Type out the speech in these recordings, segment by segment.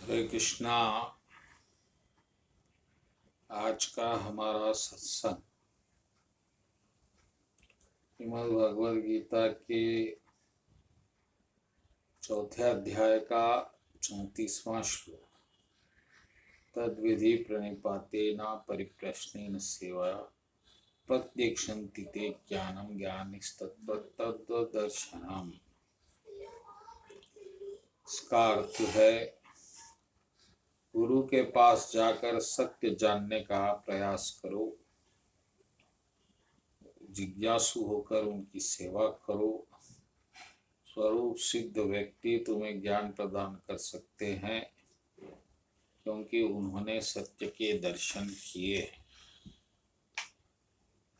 हरे कृष्णा। आज का हमारा सत्संग श्रीमद् भगवद गीता के चौथे अध्याय का 34वां श्लोक। तद्विधि प्रणिपातेन परिप्रश्नेन सेवया प्रत्यक्षन्ति ते ज्ञानं ज्ञानिस्तत्त्वदर्शनम्। इसका अर्थ है, गुरु के पास जाकर सत्य जानने का प्रयास करो, जिज्ञासु होकर उनकी सेवा करो। स्वरूप सिद्ध व्यक्ति तुम्हें ज्ञान प्रदान कर सकते हैं, क्योंकि उन्होंने सत्य के दर्शन किए।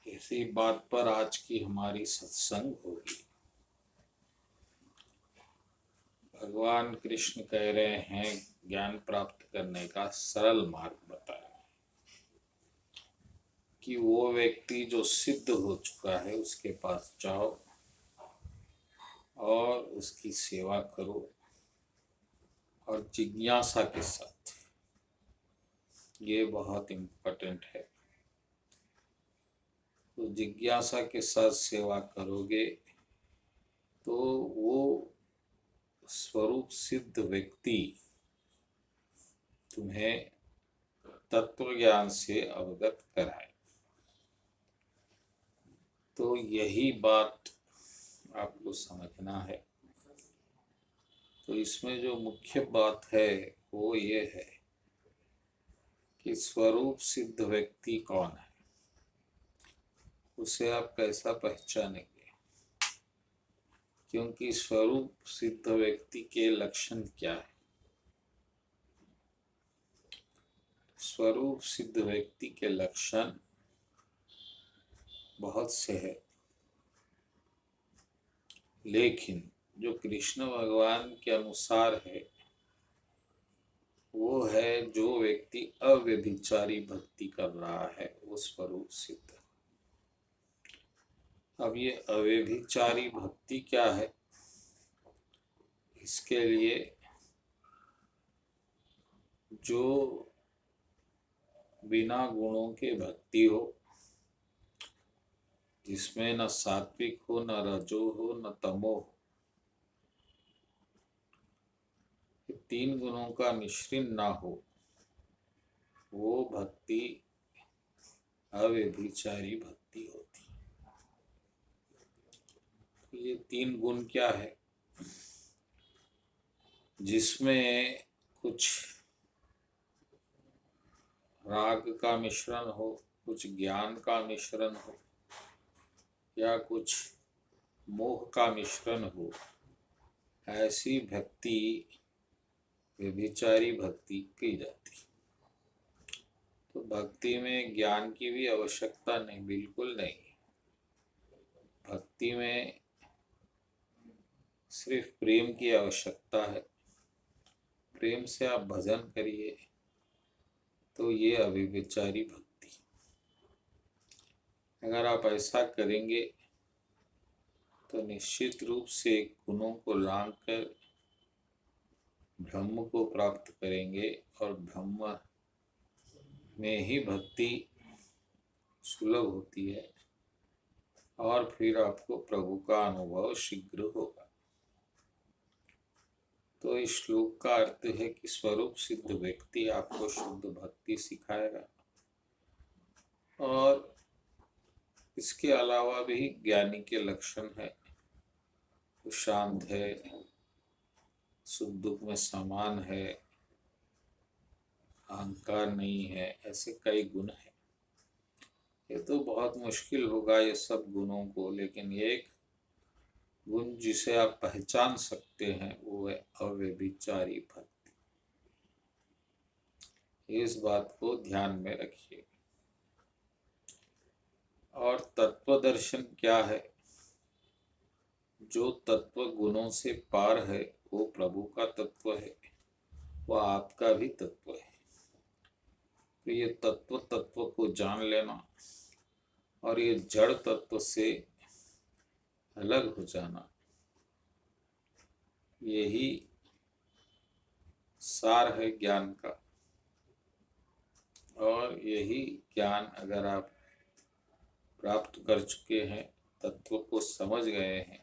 इसी बात पर आज की हमारी सत्संग होगी। भगवान कृष्ण कह रहे हैं, ज्ञान प्राप्त करने का सरल मार्ग बताया कि वो व्यक्ति जो सिद्ध हो चुका है उसके पास जाओ और उसकी सेवा करो, और जिज्ञासा के साथ। ये बहुत इम्पोर्टेंट है। तो जिज्ञासा के साथ सेवा करोगे तो वो स्वरूप सिद्ध व्यक्ति तुम्हें तत्व ज्ञान से अवगत कराए। तो यही बात आपको समझना है। तो इसमें जो मुख्य बात है वो ये है कि स्वरूप सिद्ध व्यक्ति कौन है, उसे आप कैसा पहचानेंगे। क्योंकि स्वरूप सिद्ध व्यक्ति के लक्षण क्या है। स्वरूप सिद्ध व्यक्ति के लक्षण बहुत से हैं, लेकिन जो कृष्ण भगवान के अनुसार है वो है, जो व्यक्ति अव्यभिचारी भक्ति कर रहा है वो स्वरूप सिद्ध। अब ये अव्यभिचारी भक्ति क्या है, इसके लिए जो बिना गुणों के भक्ति हो, जिसमें न सात्विक हो, न रजो हो, न तमो हो, तीन गुणों का मिश्रण ना हो, वो भक्ति अव्यभिचारी भक्ति होती। ये तीन गुण क्या है, जिसमें कुछ राग का मिश्रण हो, कुछ ज्ञान का मिश्रण हो, या कुछ मोह का मिश्रण हो, ऐसी भक्ति व्यभिचारी भक्ति की जाती। तो भक्ति में ज्ञान की भी आवश्यकता नहीं, बिल्कुल नहीं। भक्ति में सिर्फ प्रेम की आवश्यकता है। प्रेम से आप भजन करिए तो ये अव्यभिचारी भक्ति। अगर आप ऐसा करेंगे तो निश्चित रूप से गुणों को लांघ कर ब्रह्म को प्राप्त करेंगे, और ब्रह्म में ही भक्ति सुलभ होती है, और फिर आपको प्रभु का अनुभव शीघ्र होगा। तो इस श्लोक का अर्थ है कि स्वरूप सिद्ध व्यक्ति आपको शुद्ध भक्ति सिखाएगा, और इसके अलावा भी ज्ञानी के लक्षण है। वो शांत है, सुख दुख में समान है, अहंकार नहीं है, ऐसे कई गुण हैं। ये तो बहुत मुश्किल होगा ये सब गुणों को, लेकिन एक गुण जिसे आप पहचान सकते हैं वो है अव्यभिचारी भक्ति। इस बात को ध्यान में रखिए। और तत्व दर्शन क्या है, जो तत्व गुणों से पार है वो प्रभु का तत्व है, वह आपका भी तत्व है। तो ये तत्व को जान लेना और ये जड़ तत्व से अलग हो जाना, यही सार है ज्ञान का। और यही ज्ञान अगर आप प्राप्त कर चुके हैं, तत्व को समझ गए हैं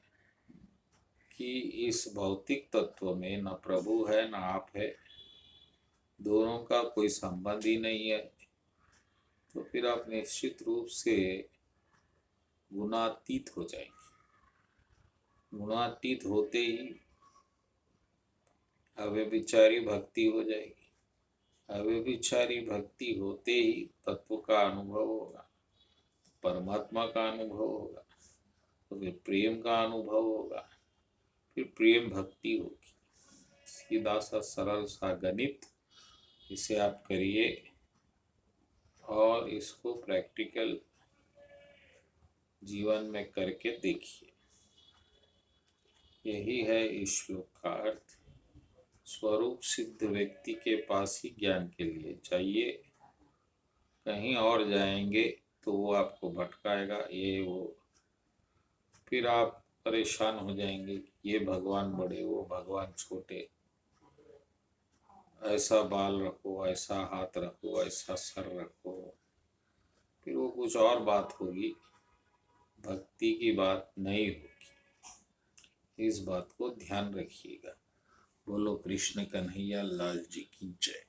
कि इस भौतिक तत्व में न प्रभु है न आप है, दोनों का कोई संबंध ही नहीं है, तो फिर आप निश्चित रूप से गुणातीत हो जाएंगे। गुणातीत होते ही अव्यभिचारी भक्ति हो जाएगी। अव्यभिचारी भक्ति होते ही तत्व का अनुभव होगा, परमात्मा का अनुभव होगा, तो फिर प्रेम का अनुभव होगा, फिर प्रेम भक्ति होगी। सीधा सा सरल सा गणित, इसे आप करिए और इसको प्रैक्टिकल जीवन में करके देखिए। यही है इस श्लोक का अर्थ। स्वरूप सिद्ध व्यक्ति के पास ही ज्ञान के लिए चाहिए, कहीं और जाएंगे तो वो आपको भटकाएगा, ये वो, फिर आप परेशान हो जाएंगे, ये भगवान बड़े वो भगवान छोटे, ऐसा बाल रखो, ऐसा हाथ रखो, ऐसा सर रखो, फिर वो कुछ और बात होगी, भक्ति की बात नहीं होगी। इस बात को ध्यान रखिएगा। बोलो कृष्ण कन्हैया लाल जी की जय।